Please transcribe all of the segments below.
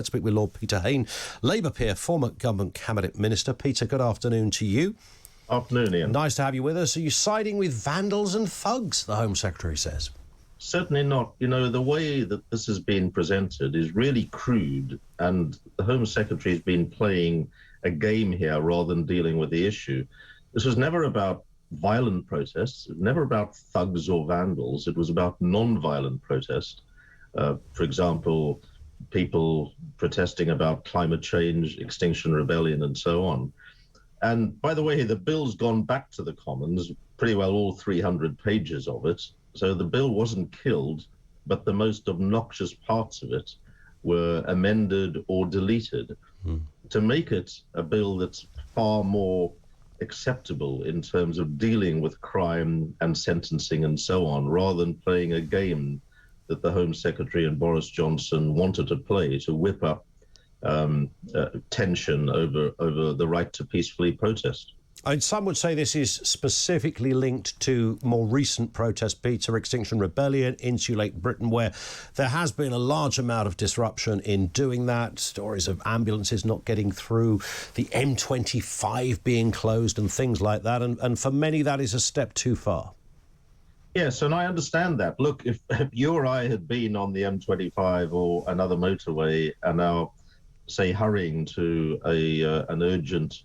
Let's speak with Lord Peter Hain, Labour peer, former Government Cabinet Minister. Peter, good afternoon to you. Afternoon, Ian. Nice to have you with us. Are you siding with vandals and thugs, the Home Secretary says? Certainly not. You know, the way that this has been presented is really crude, and the Home Secretary has been playing a game here rather than dealing with the issue. This was never about violent protests. It was never about thugs or vandals. It was about non-violent protest. For example, people protesting about climate change, Extinction Rebellion, and so on. And by the way, the bill's gone back to the Commons, pretty well all 300 pages of it. So the bill wasn't killed, but the most obnoxious parts of it were amended or deleted to make it a bill that's far more acceptable in terms of dealing with crime and sentencing and so on, rather than playing a game that the Home Secretary and Boris Johnson wanted to play to whip up tension over the right to peacefully protest. And some would say this is specifically linked to more recent protests, Peter, Extinction Rebellion, Insulate Britain, where there has been a large amount of disruption in doing that, stories of ambulances not getting through, the M25 being closed and things like that. And for many, that is a step too far. Yes, and I understand that. Look, if you or I had been on the M25 or another motorway and now, say, hurrying to an urgent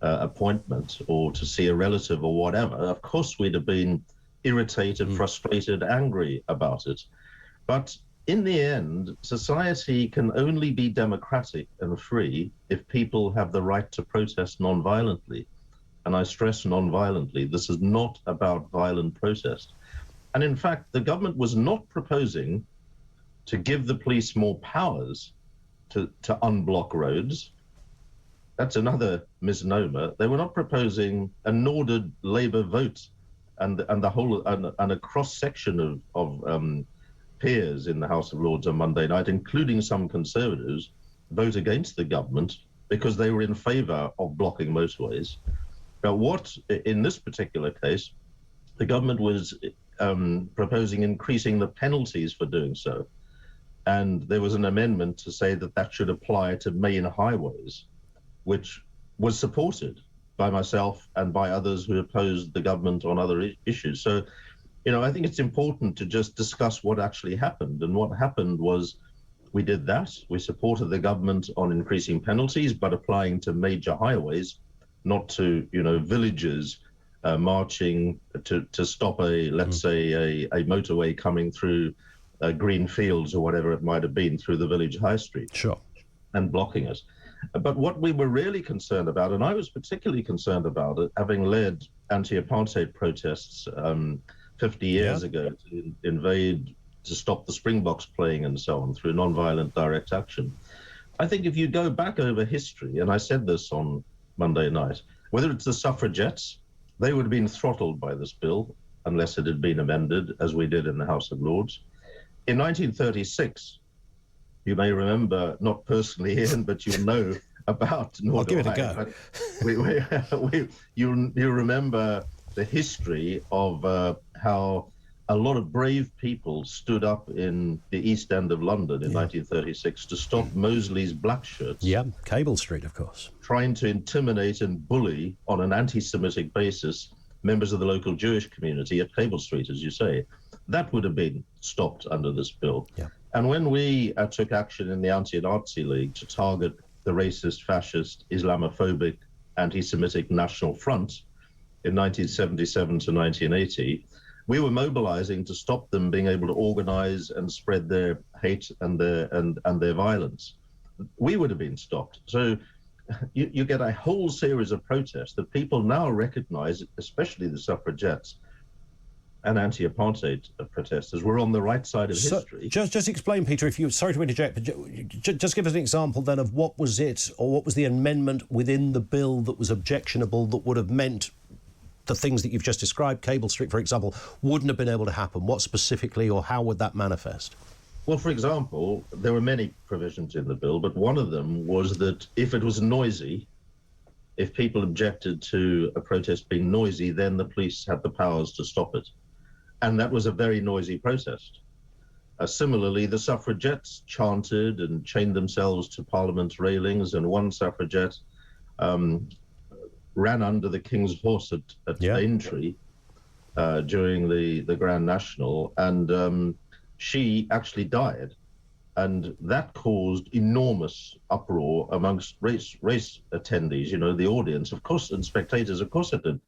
appointment or to see a relative or whatever, of course we'd have been irritated, frustrated, angry about it. But in the end, society can only be democratic and free if people have the right to protest non-violently. And I stress non-violently. This is not about violent protest. And in fact, the government was not proposing to give the police more powers to unblock roads. That's another misnomer. They were not proposing, and nor did Labour vote, and a cross section of peers in the House of Lords on Monday night, including some Conservatives, vote against the government because they were in favour of blocking motorways. Now, what in this particular case, the government was proposing increasing the penalties for doing so. And there was an amendment to say that that should apply to main highways, which was supported by myself and by others who opposed the government on other issues. So, you know, I think it's important to just discuss what actually happened. And what happened was we did that. We supported the government on increasing penalties, but applying to major highways, not to, you know, villages marching to stop let's say, a motorway coming through green fields or whatever it might have been through the village high street. Sure. And blocking it. But what we were really concerned about, and I was particularly concerned about it, having led anti-apartheid protests 50 years ago to stop the Springboks playing and so on through non-violent direct action. I think if you go back over history, and I said this on Monday night, whether it's the Suffragettes, they would have been throttled by this bill unless it had been amended, as we did in the House of Lords. In 1936, you may remember, not personally, Ian, but you'll know about... I'll give it a go. You remember the history of how a lot of brave people stood up in the East End of London in 1936 to stop Mosley's black shirts. Yeah, Cable Street, of course. Trying to intimidate and bully on an anti-Semitic basis members of the local Jewish community at Cable Street, as you say. That would have been stopped under this bill. Yeah. And when we took action in the Anti-Nazi League to target the racist, fascist, Islamophobic, anti-Semitic National Front in 1977 to 1980, we were mobilizing to stop them being able to organize and spread their hate and their violence. We would have been stopped. So you get a whole series of protests that people now recognize, especially the suffragettes and anti-apartheid protesters, were on the right side of history. Just explain, Peter, if you... Sorry to interject, but just give us an example then of what was it, or what was the amendment within the bill that was objectionable, that would have meant the things that you've just described, Cable Street, for example, wouldn't have been able to happen. What specifically, or how would that manifest? Well, for example, there were many provisions in the bill, but one of them was that if it was noisy, if people objected to a protest being noisy, then the police had the powers to stop it. And that was a very noisy protest. Similarly, the suffragettes chanted and chained themselves to Parliament railings, and one suffragette ran under the King's horse at Aintree during the Grand National, and she actually died. And that caused enormous uproar amongst race attendees, the audience, of course, and spectators, of course it did.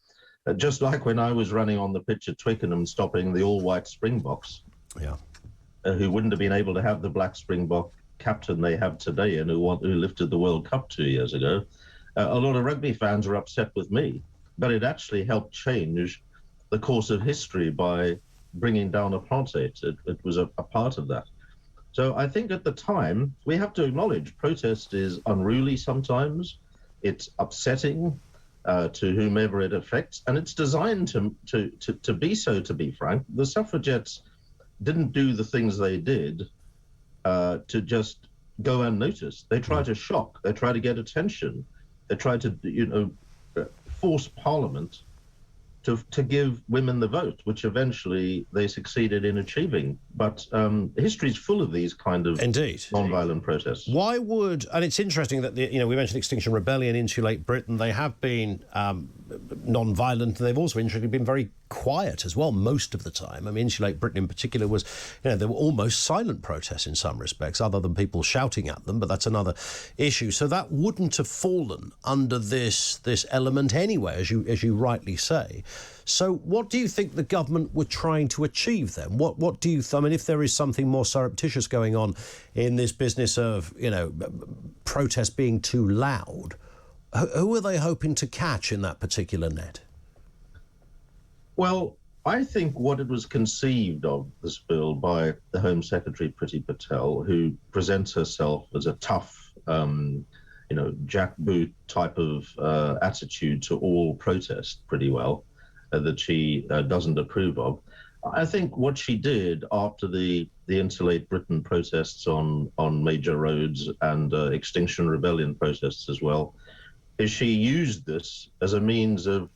Just like when I was running on the pitch at Twickenham stopping the all-white Springboks, who wouldn't have been able to have the black Springbok captain they have today and who lifted the World Cup 2 years ago. A lot of rugby fans were upset with me, but it actually helped change the course of history by bringing down apartheid. It was a part of that. So I think at the time, we have to acknowledge protest is unruly sometimes. It's upsetting to whomever it affects, and it's designed to be so, to be frank. The suffragettes didn't do the things they did to just go unnoticed. They tried to shock, they tried to get attention, they tried to, force Parliament to give women the vote, which eventually they succeeded in achieving. But history is full of these kind of non-violent protests. Why would, and it's interesting that, we mentioned Extinction Rebellion, Insulate Britain, they have been non-violent, and they've also, interestingly, been very quiet as well most of the time. I mean, Insulate Britain in particular was, there were almost silent protests in some respects, other than people shouting at them, but that's another issue. So that wouldn't have fallen under this element anyway, as you rightly say. So what do you think the government were trying to achieve then? What do you, if there is something more surreptitious going on in this business of, protest being too loud, who are they hoping to catch in that particular net? Well, I think what it was conceived of, this bill, by the Home Secretary Priti Patel, who presents herself as a tough, jackboot type of attitude to all protest pretty well, that she doesn't approve of. I think what she did after the Insulate Britain protests on major roads and Extinction Rebellion protests as well, is she used this as a means of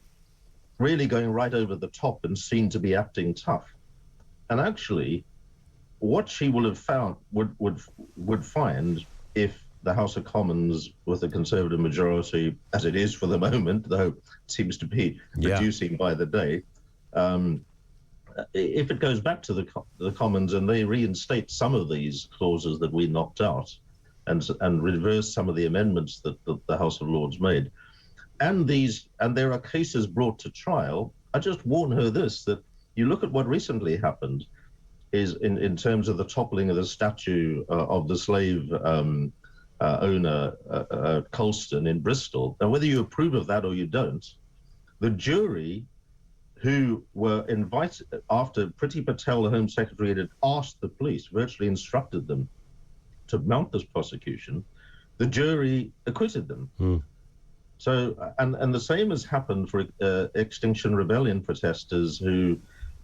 really going right over the top and seen to be acting tough. And actually, what she will have found would find if the House of Commons, with a Conservative majority, as it is for the moment, though it seems to be reducing by the day, if it goes back to the Commons and they reinstate some of these clauses that we knocked out and reverse some of the amendments that the House of Lords made, and there are cases brought to trial, I just warn her this, that you look at what recently happened is in terms of the toppling of the statue of the slave owner, Colston in Bristol. Now, whether you approve of that or you don't, the jury who were invited after Priti Patel, the Home Secretary, had asked the police, virtually instructed them to mount this prosecution, the jury acquitted them. So, and the same has happened for Extinction Rebellion protesters who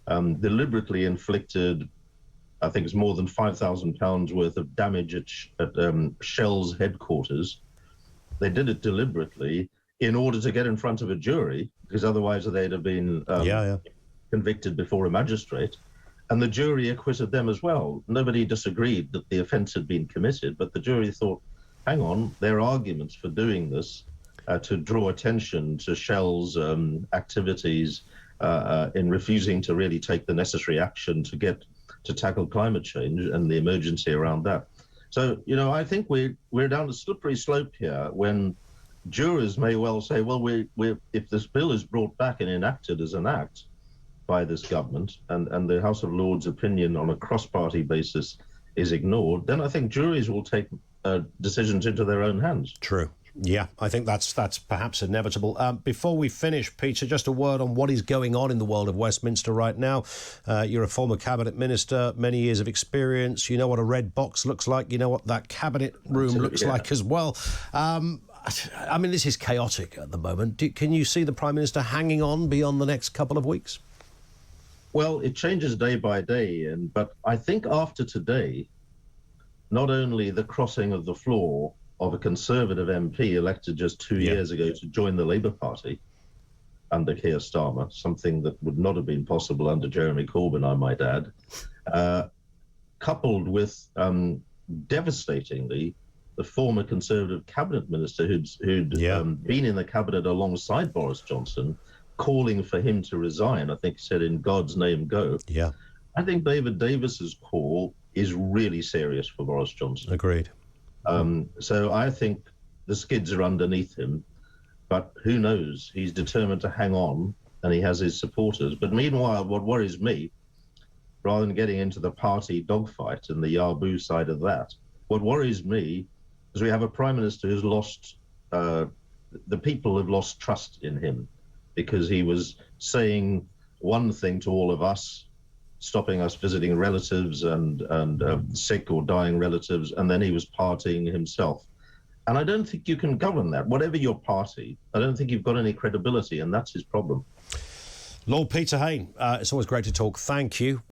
deliberately inflicted, I think it's more than £5,000 worth of damage at Shell's headquarters. They did it deliberately in order to get in front of a jury, because otherwise they'd have been convicted before a magistrate. And the jury acquitted them as well. Nobody disagreed that the offence had been committed, but the jury thought, hang on, their arguments for doing this to draw attention to Shell's activities in refusing to really take the necessary action to tackle climate change and the emergency around that. So, I think we're down a slippery slope here when jurors may well say, well, if this bill is brought back and enacted as an act by this government and the House of Lords' opinion on a cross-party basis is ignored, then I think juries will take decisions into their own hands. True. Yeah, I think that's perhaps inevitable. Before we finish, Peter, just a word on what is going on in the world of Westminster right now. You're a former cabinet minister, many years of experience. You know what a red box looks like. You know what that cabinet room looks like as well. This is chaotic at the moment. Can you see the Prime Minister hanging on beyond the next couple of weeks? Well, it changes day by day, but I think after today, not only the crossing of the floor of a Conservative MP elected just 2 years ago to join the Labour Party under Keir Starmer, something that would not have been possible under Jeremy Corbyn, I might add. coupled with devastatingly the former Conservative cabinet minister who'd been in the cabinet alongside Boris Johnson, calling for him to resign. I think he said, "In God's name, go." Yeah. I think David Davis's call is really serious for Boris Johnson. Agreed. So I think the skids are underneath him, but who knows? He's determined to hang on, and he has his supporters. But meanwhile, what worries me, rather than getting into the party dogfight and the Yahoo side of that, what worries me is we have a prime minister who's lost, the people have lost trust in him, because he was saying one thing to all of us, stopping us visiting relatives and sick or dying relatives, and then he was partying himself. And I don't think you can govern that. Whatever your party, I don't think you've got any credibility, and that's his problem. Lord Peter Hain, it's always great to talk. Thank you.